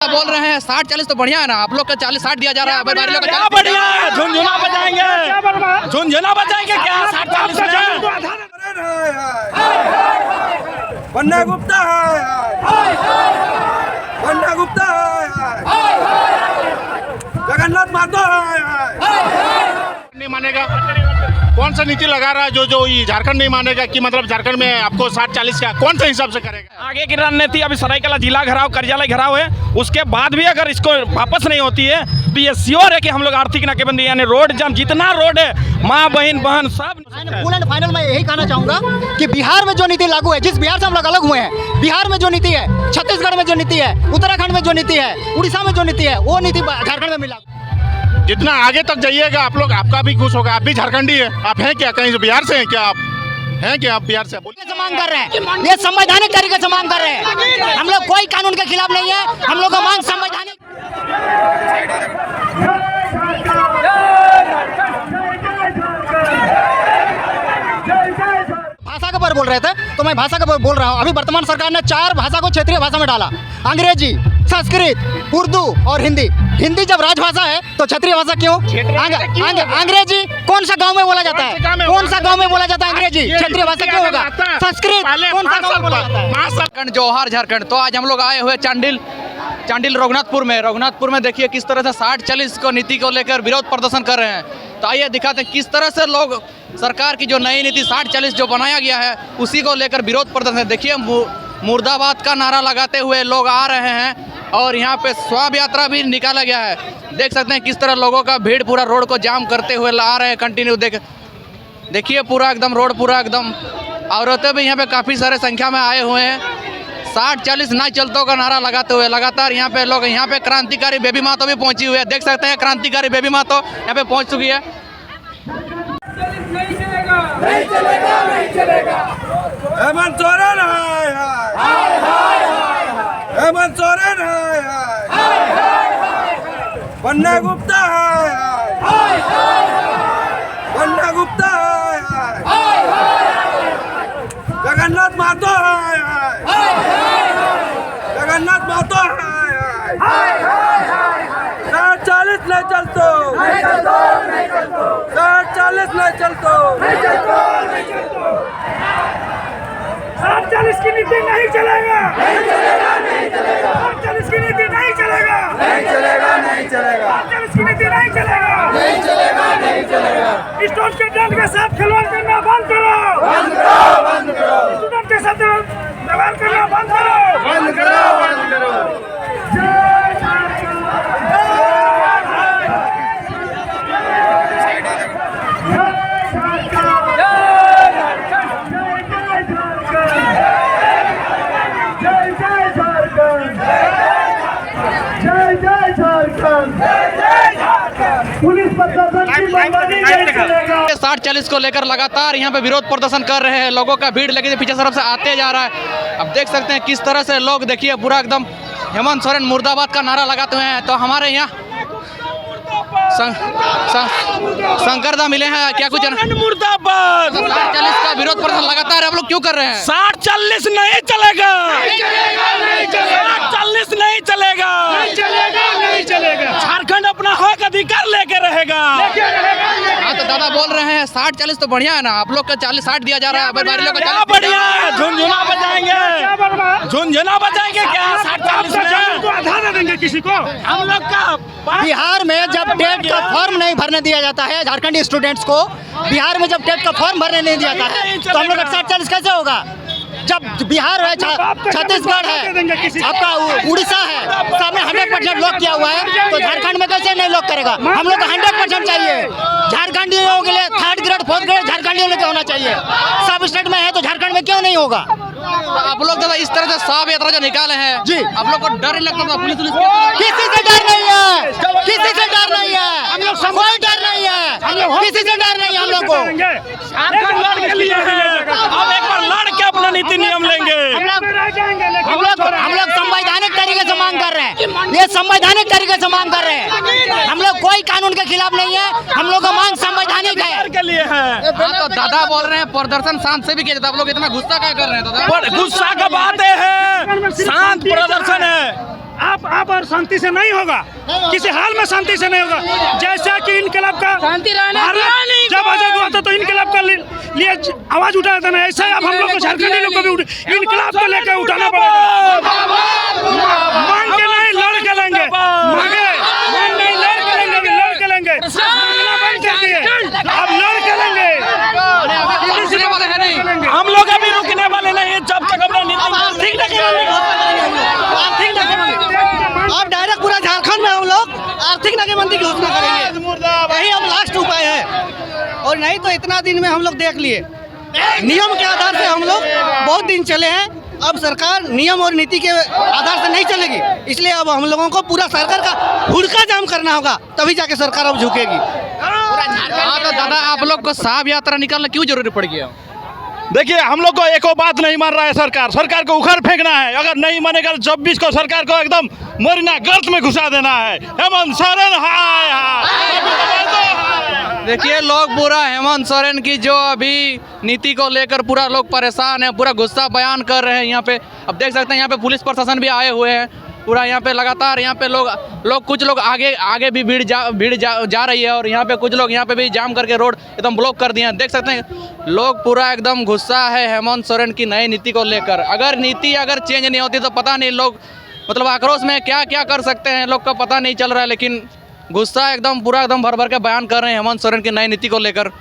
बोल रहे हैं 60-40 तो बढ़िया है ना, आप लोग का 40-60 दिया जा रहा है। क्या बढ़िया है, झुनझुना बजाएंगे, झुनझुना बजाएंगे क्या 60-40 में? बन्ना गुप्ता है, बन्ना गुप्ता है, जगन्नाथ मातो है। नहीं मानेगा, कौन सा नीति लगा रहा है जो ये झारखंड नहीं मानेगा कि मतलब झारखंड में आपको 60-40 का कौन सा हिसाब से करेगा? आगे की रणनीति अभी सरायकेला जिला घेराव, कार्यालय घेराव है, उसके बाद भी अगर इसको वापस नहीं होती है तो ये श्योर है कि हम लोग आर्थिक नाकेबंदी यानी रोड जाम, जितना रोड है माँ बहन सब। फुल एंड फाइनल मैं यही कहना चाहूंगा कि बिहार में जो नीति लागू है, जिस बिहार से हम लोग अलग हुए हैं, बिहार में जो नीति है, छत्तीसगढ़ में जो नीति है, उत्तराखंड में जो नीति है, उड़ीसा में जो नीति है, वो नीति झारखंड में मिला। जितना आगे तक जाइएगा आप लोग, आपका भी खुश होगा। आप भी झारखंडी है, आप हैं क्या कहीं से बिहार से हैं क्या? आप हैं क्या? आप बिहार से मांग कर रहे हैं, ये संवैधानिक तरीके से मांग कर रहे हैं। हम लोग कोई कानून के खिलाफ नहीं है, हम लोग का मांग संवैधानिक। भाषा के ऊपर बोल रहे थे तो मैं भाषा के ऊपर बोल रहा हूँ। अभी वर्तमान सरकार ने 4 भाषा को क्षेत्रीय भाषा में डाला, अंग्रेजी, संस्कृत, उर्दू और हिंदी। हिंदी जब राजभाषा है तो क्षेत्रीय भाषा क्यों? अंग्रेजी कौन सा गांव में बोला जाता है? कौन सा गांव में बोला जाता है अंग्रेजी? क्षेत्रीय भाषा क्यों होगा? संस्कृत कौन सा गांव में बोला जाता है? झारखंड, जौहर झारखंड। तो आज हम लोग आए हुए चांडिल रघुनाथपुर में देखिए किस तरह से 60-40 को नीति को लेकर विरोध प्रदर्शन कर रहे हैं। तो आइए दिखाते हैं किस तरह से लोग सरकार की जो नई नीति 60-40 जो बनाया गया है उसी को लेकर विरोध प्रदर्शन। देखिए मुर्दाबाद का नारा लगाते हुए लोग आ रहे हैं और यहाँ पे शव यात्रा भी निकाला गया है। देख सकते हैं किस तरह लोगों का भीड़ पूरा रोड को जाम करते हुए आ रहे हैं कंटिन्यू। देखिए पूरा एकदम रोड पूरा एकदम, औरतें भी यहाँ पे काफ़ी सारे संख्या में आए हुए हैं। 60-40 ना चलतों का नारा लगाते हुए लगातार यहाँ पे लोग, यहाँ पे क्रांतिकारी बेबी मातो भी पहुंची हुई है। देख सकते हैं क्रांतिकारी बेबी मातो यहाँ पे पहुंच चुकी है। नहीं चलेगा, नहीं चलेगा। हेमंत सोरेन हेमंत सोरेन बन्ना गुप्ता है, बन्ना गुप्ता है, जगन्नाथ मातो है, जगन्नाथ मातो है। 60-40 नहीं चलतो, 60-40 नहीं चलतो। 60-40 की नीति नहीं चलेगा, नहीं चलेगा, नहीं चलेगा। 60-40 की नीति नहीं चलेगा, नहीं चलेगा, नहीं चलेगा। 60-40 की नीति नहीं चलेगा, नहीं चलेगा, नहीं चलेगा। स्टूडेंट के दल के साथ खिलवाड़ करना बंद करो, बंद करो, बंद करो। स्टूडेंट के साथ व्यवहार करना बंद करो, बंद करो, बंद करो। पुलिस प्रशासन की मनमानी नहीं चलेगा। 60-40 को लेकर लगातार यहाँ पे विरोध प्रदर्शन कर रहे हैं। लोगों का भीड़ लेकिन पीछे तरफ से आते जा रहा है। अब देख सकते हैं किस तरह से लोग, देखिए पूरा एकदम हेमंत सोरेन मुर्दाबाद का नारा लगाते हुए हैं। तो हमारे यहाँ शंकरदा मिले हैं, क्या कुछ मुर्दाबाद। 60-40 का विरोध प्रदर्शन लगातार आप लोग क्यों कर रहे हैं? 60-40 नहीं चलेगा, 60-40 नहीं चलेगा, नहीं चलेगा, नहीं चलेगा। झारखंड अपना हक अधिकार लेके रहेगा। हाँ तो दादा बोल रहे हैं 60-40 तो बढ़िया है ना, आप लोग का 40-60 दिया जा रहा है। क्या बढ़िया है, झुनझुना बजाएंगे, झुनझुना बजाएंगे क्या 60-40 में? आधा दे देंगे किसी को। हम लोग का बिहार में जब टेट का फॉर्म नहीं भरने दिया जाता है झारखंडी स्टूडेंट्स को, बिहार में जब टेट का फॉर्म भरने नहीं दिया जाता है तो हम लोग 60-40 कैसे होगा? जब बिहार है, छत्तीसगढ़ है, आपका उड़ीसा है, सबने 100% लॉक किया हुआ है, तो झारखंड में कैसे नहीं लॉक करेगा? हम लोग को 100% चाहिए। झारखंडियों के लिए 3rd ग्रेड 4th ग्रेड झारखंडियों के होना चाहिए। सब स्टेट में है तो झारखंड में क्यों नहीं होगा? तो आप लोग दादा इस तरह से शव यात्रा जो निकाले हैं जी, आप लोग को डर नहीं लगता था? पुलिस किसी से डर नहीं है, किसी से डर नहीं है, हम लोग कोई डर नहीं है, किसी से डर नहीं है। हम लोग को झारखंड लड़ के लिए है, अब एक बार लड़ के अपना नीति नियम लेंगे। हम लोग संवैधानिक तरीके से मांग कर रहे हैं, ये संवैधानिक तरीके से मांग कर रहे हैं। हम लोग कोई कानून के खिलाफ नहीं है, हम लोग का मांग संवैधानिक है। के लिए है। हाँ तो दादा बोल रहे हैं प्रदर्शन शांत से भी किया जाता है, आप लोग इतना गुस्सा क्या कर रहे हैं दादा? गुस्सा का बात है, शांत प्रदर्शन है। आप और शांति से नहीं होगा, किसी हाल में शांति से नहीं होगा। जैसा कि इनकलाब का भारत जब आजाद हुआ था तो इनकलाब का लिए आवाज उठाया था ना, ऐसा अब हम लोग को झारखंडी लोग को भी इनकलाब को लेकर उठाना पड़ेगा। मांग के नहीं लड़ के लेंगे, मांग नहीं लड़ के लेंगे, अभी लड़ के लेंगे, अब लड़ के लेंगे। हम लोग अभी रुकने वाले नहीं हैं जब तक अपना अब डायरेक्ट पूरा झारखंड में हम लोग आर्थिक नाकेबंदी की घोषणा करेंगे, यही अब लास्ट उपाय है। और नहीं तो इतना दिन में हम लोग देख लिए, नियम के आधार से हम लोग बहुत दिन चले हैं, अब सरकार नियम और नीति के आधार से नहीं चलेगी, इसलिए अब हम लोगों को पूरा सरकार का हुड़का जाम करना होगा, तभी जाके सरकार अब झुकेगी। हाँ तो दादा, आप लोग को साहब यात्रा निकालना क्यों जरूरी पड़ गया? देखिए, हम लोग को एको बात नहीं मान रहा है सरकार को उखाड़ फेंकना है। अगर नहीं मानेगा तो 24 को सरकार को एकदम मोरिना गर्त में घुसा देना है। हेमंत सोरेन हाय हाय। देखिए, लोग पूरा हेमंत सोरेन की जो अभी नीति को लेकर पूरा लोग परेशान है, पूरा गुस्सा बयान कर रहे हैं यहाँ पे। अब देख सकते हैं यहाँ पे पुलिस प्रशासन भी आए हुए हैं, पूरा यहाँ पे लगातार यहाँ पे लोग कुछ लोग आगे भी भीड़ जा रही है, और यहाँ पे कुछ लोग यहाँ पे भी जाम करके रोड एकदम ब्लॉक कर दिए हैं। देख सकते हैं लोग पूरा एकदम गुस्सा है हेमंत सोरेन की नई नीति को लेकर। अगर नीति चेंज नहीं होती तो पता नहीं लोग मतलब आक्रोश में क्या क्या कर सकते हैं, लोग का पता नहीं चल रहा है। लेकिन गुस्सा एकदम पूरा एकदम भर के बयान कर रहे हैं हेमंत सोरेन की नई नीति को लेकर।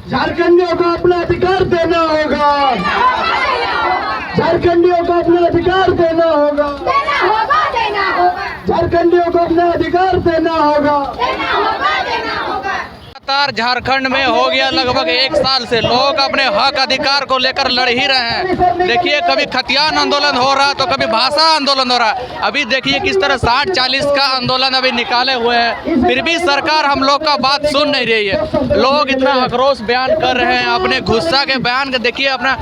झारखंडियों को अपना अधिकार देना होगा, झारखंडियों को अपना अधिकार देना होगा, झारखंडियों को अपना अधिकार देना होगा। लगातार झारखंड में हो गया लगभग 1 साल से लोग अपने हक अधिकार को लेकर लड़ ही रहे हैं। देखिए, कभी खतियान आंदोलन हो रहा तो कभी भाषा आंदोलन हो रहा। अभी देखिए किस तरह 60-40 का आंदोलन अभी निकाले हुए हैं, फिर भी सरकार हम लोग का बात सुन नहीं रही है। लोग इतना आक्रोश बयान कर रहे हैं, अपने गुस्सा के बयान के देखिए, अपना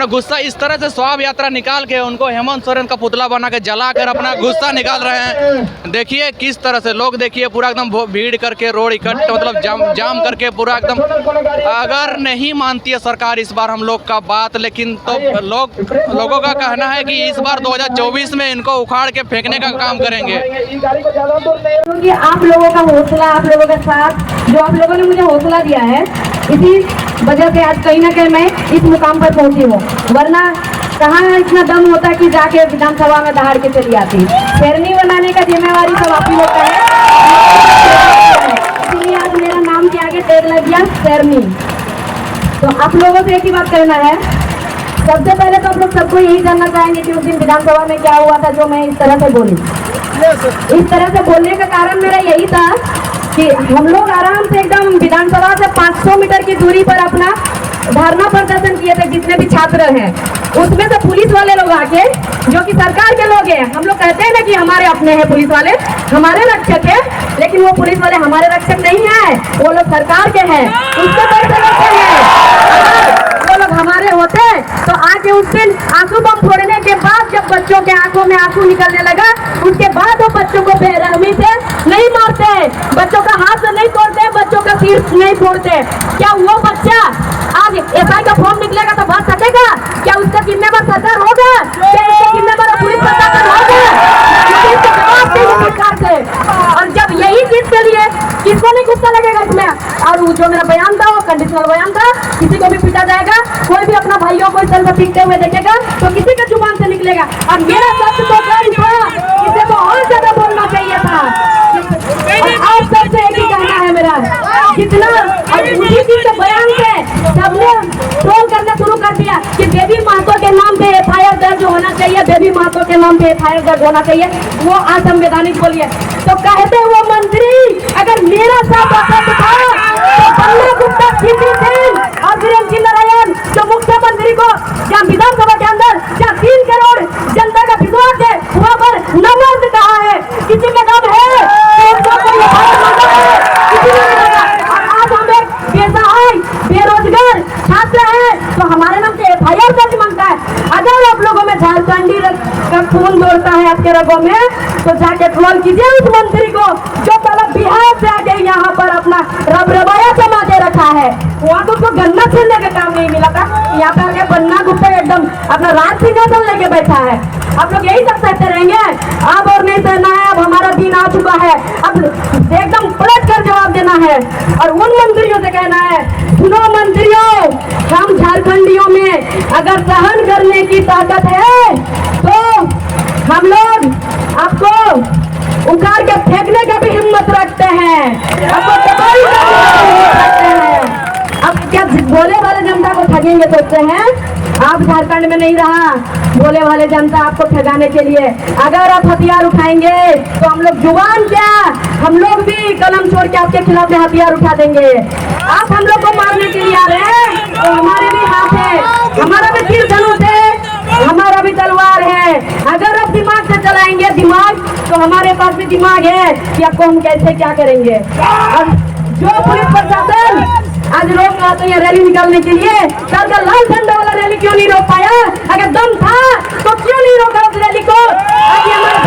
गुस्सा इस तरह से शोभा यात्रा निकाल के उनको हेमंत सोरेन का पुतला बना के जलाकर अपना गुस्सा निकाल रहे हैं। देखिए किस तरह से लोग देखिए पूरा एकदम भीड़ करके रोड इकट्ठे मतलब जाम करके पूरा एकदम। अगर नहीं मानती है सरकार इस बार हम लोग का बात, लेकिन तो लोगों का कहना है कि इस बार 2024 में इनको उखाड़ के फेंकने का काम करेंगे। क्योंकि आप लोगों का हौसला, आप लोगों का साथ, जो आप लोगों ने मुझे हौसला दिया है, इसी वजह से आज कहीं ना कहीं मैं इस मुकाम पर पहुंची हूँ। वरना कहाँ इतना दम होता कि जाके विधानसभा में दहाड़ के चली आती। शेरनी बनाने का जिम्मेवारी सब आप ही लोग का है, इसलिए आज मेरा नाम के आगे टैग लग गया शेरनी। तो आप लोगों से एक ही बात करना है, सबसे पहले तो आप लोग सबको यही जानना चाहेंगे कि उस दिन विधानसभा में क्या हुआ था जो मैं इस तरह से बोली। इस तरह से बोलने का कारण मेरा यही था कि हम लोग आराम से एकदम विधानसभा से 500 मीटर की दूरी पर अपना धरना प्रदर्शन किए थे, जितने भी छात्र हैं। उसमें से पुलिस वाले लोग आके, जो कि सरकार के लोग हैं, हम लोग कहते हैं ना कि हमारे अपने हैं पुलिस वाले, हमारे रक्षक है, लेकिन वो पुलिस वाले हमारे रक्षक नहीं है, वो लोग सरकार के हैं, उसके पैसे लेते हैं। वो लोग हमारे होते तो आके उस दिन आंसू बम फोड़ने के बाद जब बच्चों के आंखों में आंसू निकलने लगा, उसके बाद वो बच्चों को बेरहमी से नहीं मारते, बच्चों का हाथ से नहीं तोड़ते, बच्चों का सिर नहीं फोड़ते। क्या वो बच्चा आज एसआई का फॉर्म निकलेगा तो बच सकेगा? क्या उसका जिम्मेदार सरकार होगा? क्या उसका जिम्मेदार पुलिस प्रशासन होगा? जवाब देंगे सरकार से। और जब यही चीज के लिए किसको नहीं गुस्सा लगेगा इसमें? और वो जो मेरा बयान था वो कंडीशनल बयान था, किसी को भी पीटा जाएगा, कोई भी अपना भाइयों को इस तरह से पीटते हुए देखेगा तो किसी का जुबान से निकलेगा। और मेरा शब्द तो कम था, इसे तो और ज्यादा बोलना चाहिए था। और आप सबसे एक ही कहना है मेरा, इतना और उसी चीज के बयान से सबने ट्रोल करना शुरू कर दिया कि बेबी महतो के नाम पे एफआईआर दर्ज होना चाहिए, बेबी महतो के नाम पे एफआईआर दर्ज होना चाहिए, वो असंवैधानिक बोलिए। तो कहते वो मंत्री अगर मेरा साथ असत्य था तो बन्ना गुप्ता, सीपी सेन और वीरेंद्र सिंह नारायण जो मुख्यमंत्री को जहाँ विधानसभा के अंदर जहाँ 3 करोड़ जनता का विश्वास है वहाँ पर नमर्द कहा है, किसी में दम है, आज हम एक बेसहाय बेरोजगार छात्र है तो हमारे नाम से एफआईआर दर्ज मांगता है। अगर आप लोगों में झारखंडी का खून दौड़ता है आपके रगों में तो जाके ट्रोल कीजिए उस मंत्री को जो पहले बिहार से आके यहाँ पर अपना रबरबाया जमा के रखा है। वहाँ तो उसको गन्ना छीलने का काम नहीं मिला था, यहाँ पे आके बन्ना गुप्ता एकदम अपना राज सिंहासन लेके बैठा है। आप लोग यही सब सहते रहेंगे, अब और नहीं सहना है, अब हमारा दिन आ चुका है, अब एकदम पलट कर जवाब देना है। और उन मंत्रियों से कहना है, सुनो मंत्रियों, हम झारखंडियों में अगर सहन करने की ताकत है तो हम लोग आपको उखाड़ के फेंकने का भी हिम्मत रखते हैं, आपको तबाही करने का भी हिम्मत रखते हैं। अब क्या बोले वाले जनता को ठगेंगे सोचते हैं? आप झारखंड में नहीं रहा बोले वाले जनता आपको ठगाने के लिए। अगर आप हथियार उठाएंगे तो हम लोग जुबान क्या, हम लोग भी कलम छोड़ के आपके खिलाफ में हथियार उठा देंगे। आप हम लोग को मारने के लिए आ रहे हैं तो हमारे भी हाथ है, हमारा भी तीर धनुष है, हमारा भी तलवार है। अगर आप दिमाग से चलाएंगे दिमाग तो हमारे पास भी दिमाग है कि आपको हम कैसे क्या करेंगे। और जो पुलिस प्रशासन आज रोक रहा तो ये रैली निकालने के लिए, कल का लाल झंडा वाला रैली क्यों नहीं रोक पाया? अगर दम था तो क्यों नहीं रोका उस रैली को? आज हमारे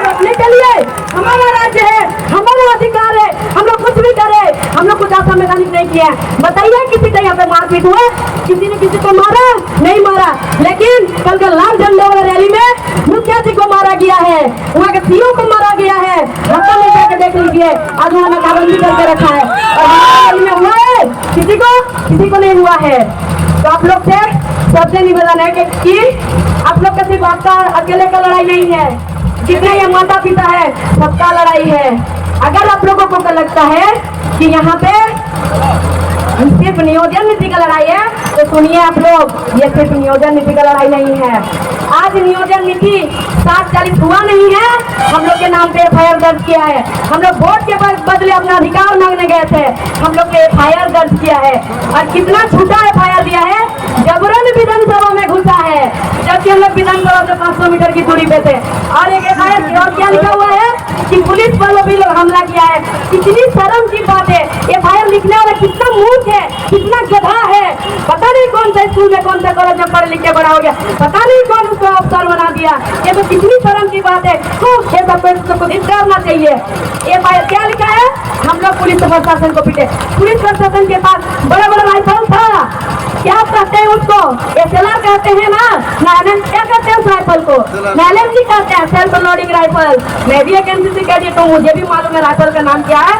रोकने के लिए हमारा राज्य है, हमारा अधिकार है, हम लोग कुछ भी करें, हम लोग कुछ असंवैधानिक नहीं किया। बताइए किसी का यहाँ पे मारपीट हुआ? किसी ने किसी को मारा? नहीं मारा। लेकिन कल का लाल झंडा वाला रैली में मुखिया जी को मारा गया है, वहाँ के सीओ को मारा गया है। धक्का नहीं जाके देख लीजिए, आज उन्होंने नाकाबंदी करके रखा है और हमारे में हुआ है, किसी को नहीं हुआ है। तो आप लोग से सबसे निवेदन है कि आप लोग का सिर्फ आपका अकेले का लड़ाई नहीं है, जितने ये माता पिता है सबका लड़ाई है। अगर आप लोगों को लगता है कि यहाँ पे सिर्फ नियोजन नीति का लड़ाई है तो सुनिए आप लोग, ये सिर्फ नियोजन नीति का लड़ाई नहीं है। आज नियोजन नीति 60-40 हुआ नहीं है, हम लोग के नाम पे एफआईआर दर्ज किया है। हम लोग वोट के बदले अपना अधिकार मांगने गए थे, हम लोग ने एफआईआर दर्ज किया है। और कितना छूटा एफआईआर दिया है, जबरन विधानसभा में घुसा है, जबकि हम लोग विधानसभा से 500 मीटर की दूरी पे थे। और एक एफआईआर और क्या लिखा हुआ है कि पुलिस पर भी लोग हमला किया है। कितनी शर्म की बात है, एफआईआर लिखने वाला कितना मूर्ख है, कितना गधा है। पता नहीं कौन सा स्कूल में कौन सा कॉलेज में पढ़ लिख के बड़ा हो गया, पता नहीं कौन उसको अफसर बना दिया। ये तो कितनी शर्म की बात है, तो ये सब कुछ करना चाहिए। एफआईआर क्या लिखा है, हम लोग पुलिस प्रशासन को पीटे। पुलिस प्रशासन के पास बड़ा बड़ा राइफल था, क्या कहते हैं उसको? एसएलआर कहते हैं ना, नायलन क्या कहते हैं उस राइफल को? नायलन जी कहते हैं, सेल्फ लोडिंग राइफल। मैं भी एक एनसीसी कैडेट हूँ, मुझे भी मालूम है राइफल का नाम क्या है।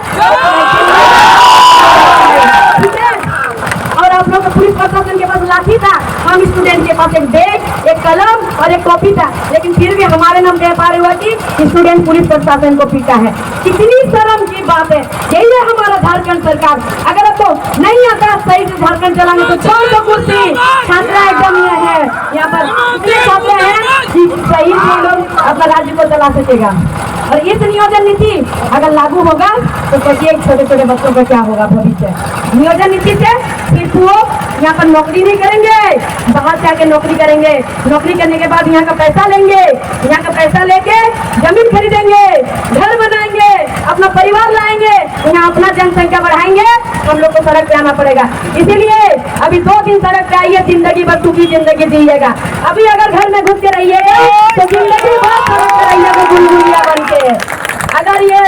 और आप लोग पुलिस प्रशासन के पास लाठी था, हम स्टूडेंट के पास एक बैग, एक कलम और एक कॉपी था, लेकिन फिर भी हमारे नाम पे एफआईआर हुआ कि स्टूडेंट पुलिस प्रशासन को पीटा है। कितनी शर्म की बात है। यही है हमारा झारखंड सरकार। अगर आपको नहीं आता सही से झारखंड चलाने तो छोड़ दो कुर्सी, छात्रा एकदम ये है यहाँ पर इतने छात्र हैं कि सही से लोग अपना राज्य को चला सकेगा। और इस नियोजन नीति अगर लागू होगा तो सोचिए छोटे छोटे बच्चों का क्या होगा भविष्य। नियोजन नीति से सिर्फ वो यहाँ पर नौकरी नहीं करेंगे, बाहर से आके नौकरी करेंगे, नौकरी करने के बाद यहाँ का पैसा लेंगे, यहाँ का पैसा लेके जमीन खरीदेंगे, घर बनाएंगे, अपना परिवार लाएंगे, यहाँ अपना जनसंख्या बढ़ाएंगे, हम लोग को सड़क पे आना पड़ेगा। इसीलिए अभी 2 दिन सड़क पे आइए, जिंदगी भर सुखी जिंदगी जिएगा। अभी अगर घर में घुस के रहिएगा तो जिंदगी भर सड़क पे रहिएगा गुलगुलिया बन के। अगर ये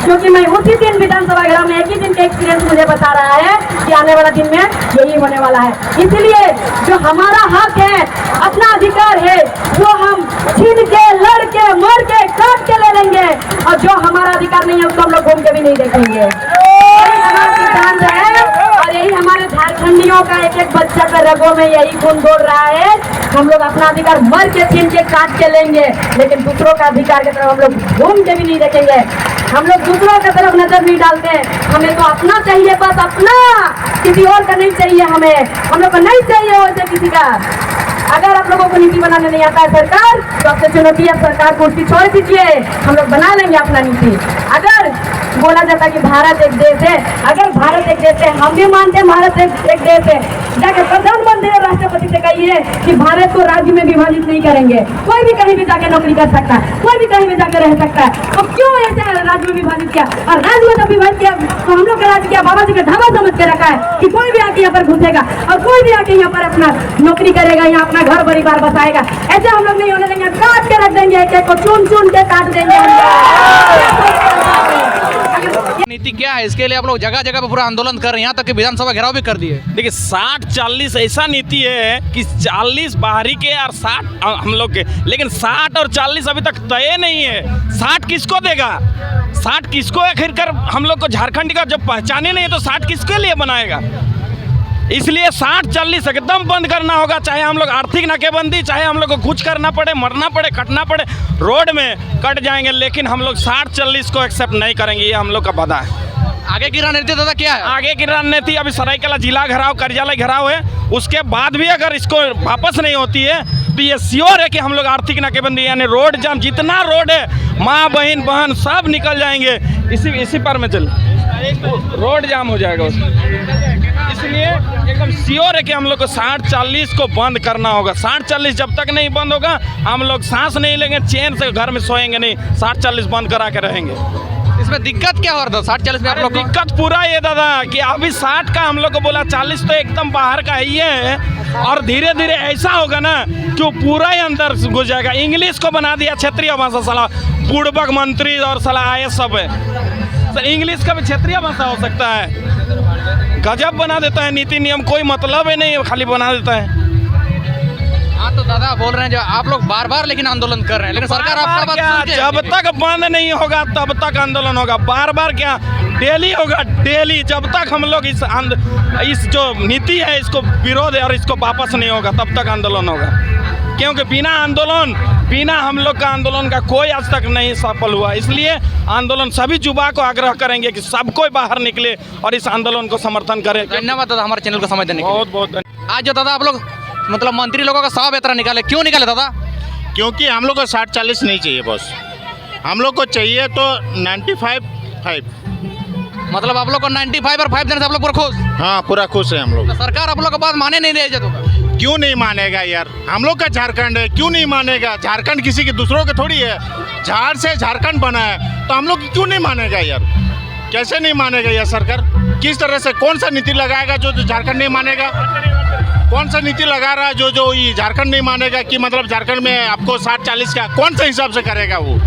क्योंकि मैं उसी दिन विधानसभा गृह में एक ही दिन का एक्सपीरियंस मुझे बता रहा है कि आने वाला दिन में यही होने वाला है। इसलिए जो हमारा हक है, अपना अधिकार है, वो हम छीन के, लड़ के, मर के, काट के ले लेंगे। और जो हमारा अधिकार नहीं है उसको हम लोग घूम के भी नहीं देखेंगे। यही हमारा सिद्धांत है और यही हमारे झारखंडियों गांव का एक एक बच्चा का रगों में यही खून दौड़ रहा है। हम लोग अपना अधिकार मर के छीन के काट के लेंगे, लेकिन दूसरों का अधिकार की तरफ हम लोग घूम के भी नहीं देखेंगे। हम लोग दूसरों की तरफ नजर नहीं डालते। हमें तो अपना चाहिए, बस अपना, किसी और का नहीं चाहिए। हम लोग को नहीं चाहिए वैसे किसी का। अगर आप लोगों को नीति बनाने नहीं आता है सरकार, तो आपसे चुनौती है, सरकार कुर्सी छोड़ दीजिए, हम लोग बना लेंगे अपना नीति। अगर बोला जाता है कि भारत एक देश है, अगर भारत एक देश है, हम भी मानते हैं भारत एक देश है, जाकर प्रधानमंत्री और राष्ट्रपति से कहिए कि भारत को राज्य में विभाजित नहीं करेंगे। कोई भी कहीं भी जाकर नौकरी कर सकता है, कोई भी कहीं भी जाकर रह सकता है। तो क्यों ऐसे राज्य में विभाजित किया? और राज्य में जब विभाजित किया तो हम लोग का राज्य किया बाबा जी का ढाबा समझ के रखा है कि कोई भी आके यहाँ पर घुसेगा और कोई भी आके यहाँ पर अपना नौकरी करेगा, यहाँ अपना घर परिवार बसाएगा। ऐसे हम लोग नहीं होने देंगे, काट के रख देंगे, एक एक को चुन चुन के काट देंगे। नीति क्या है, इसके लिए आप लोग जगह जगह पे पूरा आंदोलन कर रहे हैं, यहाँ तक कि विधानसभा घेराव भी कर दिए। देखिए 60-40 ऐसा नीति है कि 40 बाहरी के और 60 हम लोग के, लेकिन 60 और 40 अभी तक तय नहीं है। 60 किसको देगा, 60 किसको आखिरकार हम लोग को झारखंड का जब पहचाने नहीं है तो 60 किसके लिए बनाएगा। इसलिए 60-40 एकदम बंद करना होगा, चाहे हम लोग आर्थिक नाकेबंदी, चाहे हम लोग को कुछ करना पड़े, मरना पड़े, कटना पड़े, रोड में कट जाएंगे, लेकिन हम लोग 60-40 को एक्सेप्ट नहीं करेंगे। ये हम लोग का वादा है। आगे की रणनीति दादा क्या है? आगे की रणनीति अभी सरायकेला जिला घेराव, कार्यालय घेराव है, उसके बाद भी अगर इसको वापस नहीं होती है तो ये श्योर है कि हम लोग आर्थिक नाकेबंदी यानी रोड जाम, जितना रोड है माँ बहन सब निकल जाएंगे, इसी पर में चल रोड जाम हो जाएगा इसलिए एकदम श्योर है कि हम लोग को 60-40 को बंद करना होगा। 60-40 जब तक नहीं बंद होगा हम लोग सांस नहीं लेंगे, चैन से घर में सोएंगे नहीं। 60-40 बंद करा के रहेंगे। इसमें दिक्कत क्या हो रहा था 60-40 में आप लोग को? दिक्कत पूरा ये दादा कि अभी 60 का हम लोग को बोला, 40 तो एकदम बाहर का ही है, और धीरे धीरे ऐसा होगा ना कि वो पूरा ही अंदर घुस जाएगा। इंग्लिश को बना दिया क्षेत्रीय भाषा, साला पूर्वक मंत्री और साला आए सब है, इंग्लिश का भी क्षेत्रीय भाषा हो सकता है। गजब बना देता है नीति नियम, कोई मतलब ही नहीं है, खाली बना देता है। हाँ तो दादा बोल रहे हैं जो आप लोग बार बार लेकिन आंदोलन कर रहे हैं, लेकिन सरकार आपका बात सुन के जब तक बंद नहीं होगा तब तक आंदोलन होगा। बार बार क्या, डेली होगा, डेली, जब तक हम लोग इस जो नीति है इसको विरोध है और इसको वापस नहीं होगा तब तक आंदोलन होगा। क्योंकि बिना हम लोग का आंदोलन का कोई आज तक नहीं सफल हुआ। इसलिए आंदोलन सभी युवा को आग्रह करेंगे कि सब कोई बाहर निकले और इस आंदोलन को समर्थन करें। धन्यवाद दादा हमारे चैनल को समय देने के लिए। बहुत बहुत धन्यवाद। आज जो दादा आप लोग मतलब मंत्री लोगों का 100 वेतन निकाले, क्यों निकाले दादा? क्योंकि हम लोग को 60-40 नहीं चाहिए बॉस, हम लोग को चाहिए तो 95-5। मतलब आप लोग को 95 और 5 देने से आप लोग पूरा खुश? हाँ पूरा खुश है हम लोग। तो सरकार आप लोग का बात माने नहीं रही तो क्यों नहीं मानेगा यार, हम लोग का झारखंड है, क्यों नहीं मानेगा? झारखंड किसी के दूसरों का थोड़ी है, झाड़ से झारखंड बना है, तो हम लोग क्यों नहीं मानेगा यार? कैसे नहीं मानेगा यार सरकार? किस तरह से, कौन सा नीति लगाएगा जो झारखंड नहीं मानेगा? कौन सा नीति लगा रहा है जो ये झारखंड नहीं मानेगा कि मतलब झारखंड में आपको 60-40 का कौन सा हिसाब से करेगा वो?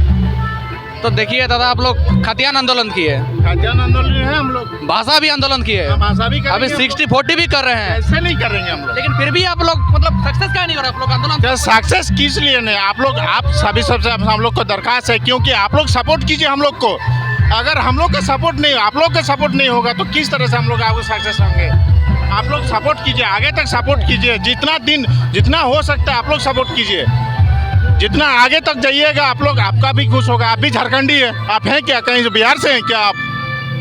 तो देखिए दादा आप लोग खतियान आंदोलन किए, खाद्यान्न आंदोलन है, हम लोग भाषा भी आंदोलन किए, भाषा भी अभी 60-40 भी कर रहे हैं, ऐसे नहीं करेंगे हम लोग। लेकिन फिर भी आप लोग मतलब सक्सेस क्या नहीं कर रहे आप लोग आंदोलन? सक्सेस किस लिए नहीं? आप सभी सबसे हम लोग को दरखास्त है, क्योंकि आप लोग सपोर्ट कीजिए हम लोग को। अगर हम लोग का सपोर्ट नहीं, आप लोग का सपोर्ट नहीं होगा तो किस तरह से हम लोग आगे सक्सेस होंगे? आप लोग सपोर्ट कीजिए, आगे तक सपोर्ट कीजिए, जितना हो सकता है आप लोग सपोर्ट कीजिए। जितना आगे तक जाइएगा आप लोग, आपका भी खुश होगा। आप भी झारखंडी है, आप हैं क्या कहीं बिहार से हैं क्या? आप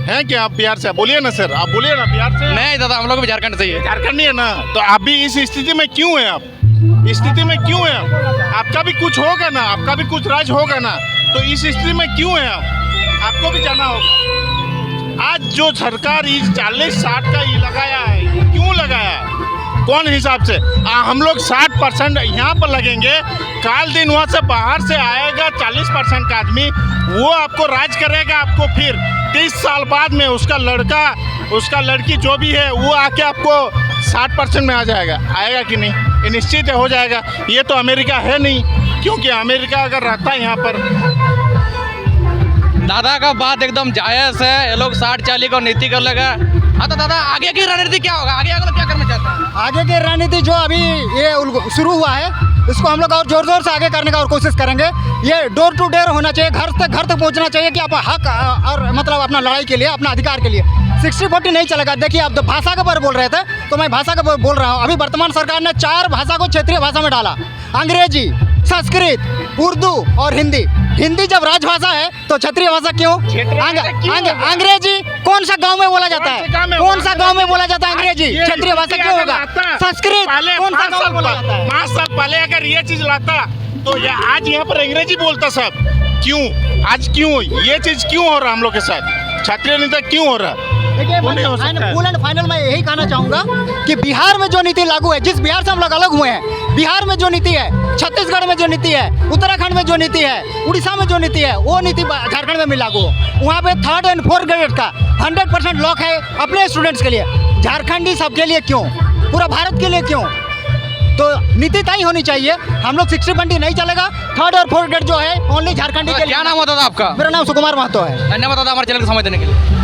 हैं क्या? आप बिहार से? बोलिए ना सर, आप बोलिए ना बिहार से। नहीं दादा हम लोग भी झारखंड से ही है। झारखंडी है ना, तो आप भी इस स्थिति में क्यों हैं? आप स्थिति में क्यों हैं? आपका भी कुछ होगा ना, आपका भी कुछ राज होगा ना, तो इस स्थिति में क्यों हैं आप? आपको भी जाना होगा। आज जो सरकार इस 40-60 का ये लगाया है, क्यों लगाया है? कौन हिसाब से? हम लोग 60% यहाँ पर लगेंगे, काल दिन वहाँ से बाहर से आएगा 40% का आदमी, वो आपको राज करेगा। आपको फिर 30 साल बाद में उसका लड़की जो भी है वो आके आपको 60% में आ जाएगा। आएगा कि नहीं? ये निश्चित है हो जाएगा। ये तो अमेरिका है नहीं, क्योंकि अमेरिका अगर रहता है यहाँ पर। दादा का बात एकदम जायज़ है, ये लोग 60-40 को नीति कर लेगा। हाँ तो दादा आगे की रणनीति क्या होगा? आगे लोग क्या करना चाहते हैं? आगे की रणनीति जो अभी ये शुरू हुआ है इसको हम लोग और जोर जोर से आगे करने का और कोशिश करेंगे। ये डोर टू डोर होना चाहिए, घर तक पहुंचना चाहिए कि आप हक और मतलब अपना लड़ाई के लिए, अपना अधिकार के लिए 60-40 नहीं चलेगा। देखिए आप तो भाषा के ऊपर बोल रहे थे तो मैं भाषा के ऊपर बोल रहा हूँ। अभी वर्तमान सरकार ने 4 भाषा को क्षेत्रीय भाषा में डाला, अंग्रेजी, संस्कृत, उर्दू और हिंदी। हिंदी जब राजभाषा है तो क्षेत्रीय भाषा क्यों? अंग्रेजी कौन सा गांव में बोला जाता है? कौन सा गांव में बोला जाता है अंग्रेजी? क्षेत्रीय भाषा क्यों होगा? संस्कृत कौन सा गांव में बोला जाता है? 5 साल पहले अगर ये चीज लाता तो आज यहाँ पर अंग्रेजी बोलता सब। क्यों आज क्यों ये चीज क्यों हो रहा हम लोग के साथ? क्षेत्रीय नीति क्यों हो रहा? देखिए फुल एंड फाइनल मैं यही कहना चाहूँगा कि बिहार में जो नीति लागू है, जिस बिहार से हम लोग अलग हुए हैं, बिहार में जो नीति है, छत्तीसगढ़ में जो नीति है, उत्तराखंड में जो नीति है, उड़ीसा में जो नीति है, वो नीति झारखंड में भी लागू हो। वहाँ पे 3rd एंड 4th ग्रेड का 100% लॉक है अपने स्टूडेंट्स के लिए। झारखंडी सबके लिए क्यों? पूरा भारत के लिए क्यों? तो नीति तय होनी चाहिए। हम लोग 60-40 नहीं चलेगा। 3rd और 4th ग्रेड जो है ओनली झारखंडी के लिए। क्या नाम होता था आपका? मेरा नाम सुकुमार महतो है। धन्यवाद दादा हमारे चैनल को समय देने के लिए।